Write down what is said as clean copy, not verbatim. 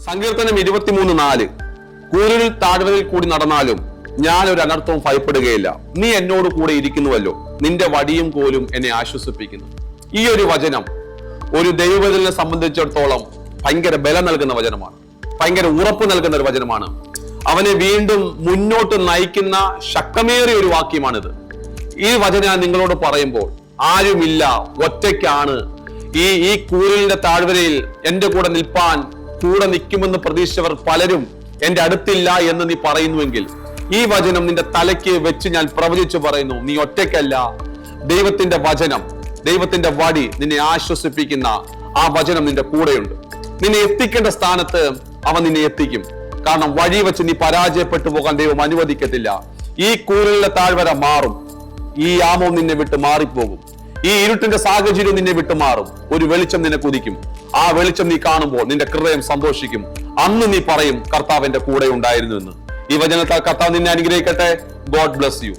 സങ്കീർത്തനം 23:4 കൂരിൽ താഴ്വരയിൽ കൂടി നടന്നാലും ഞാൻ ഒരു അനർത്ഥവും ഭയപ്പെടുകയില്ല, നീ എന്നോട് കൂടെ ഇരിക്കുന്നുവല്ലോ, നിന്റെ വടിയും കോലും എന്നെ ആശ്വസിപ്പിക്കുന്നു. ഈ ഒരു വചനം ഒരു ദൈവത്തിനെ സംബന്ധിച്ചിടത്തോളം ഭയങ്കര ബലം നൽകുന്ന വചനമാണ്, ഭയങ്കര ഉറപ്പ് നൽകുന്ന ഒരു വചനമാണ്. അവനെ വീണ്ടും മുന്നോട്ട് നയിക്കുന്ന ശക്തമേറിയ ഒരു വാക്യമാണിത്. ഈ വചനം ഞാൻ നിങ്ങളോട് പറയുമ്പോൾ ആരുമില്ല, ഒറ്റയ്ക്കാണ്, ഈ കൂരിലിന്റെ താഴ്വരയിൽ എന്റെ കൂടെ നിൽപ്പാൻ കൂടെ നിൽക്കുമെന്ന് പ്രതീക്ഷിച്ചവർ പലരും എന്റെ അടുത്തില്ല എന്ന് നീ പറയുന്നുവെങ്കിൽ ഈ വചനം നിന്റെ തലയ്ക്ക് വെച്ച് ഞാൻ പ്രവചിച്ചു പറയുന്നു, നീ ഒറ്റയ്ക്കല്ല. ദൈവത്തിന്റെ വചനം, ദൈവത്തിന്റെ വടി നിന്നെ ആശ്വസിപ്പിക്കുന്ന ആ വചനം നിന്റെ കൂടെയുണ്ട്. നിന്നെ എത്തിക്കേണ്ട സ്ഥാനത്ത് അവൻ നിന്നെ എത്തിക്കും. കാരണം വഴി വെച്ച് നീ പരാജയപ്പെട്ടു പോകാൻ ദൈവം അനുവദിക്കത്തില്ല. ഈ കൂരിലെ താഴ്വര മാറും, ഈ യാമം നിന്നെ വിട്ട് മാറിപ്പോകും, ഈ ഇരുട്ടിന്റെ സാഹചര്യം നിന്നെ വിട്ട് മാറും. ഒരു വെളിച്ചം നിന്നെ കുതിക്കും. ആ വെളിച്ചം നീ കാണുമ്പോൾ നിന്റെ ഹൃദയം സന്തോഷിക്കും. അന്ന് നീ പറയും, കർത്താവ് എന്റെ കൂടെ ഉണ്ടായിരുന്നു എന്ന്. ഈ വചനത്താൽ കർത്താവ് നിന്നെ അനുഗ്രഹിക്കട്ടെ. God bless you.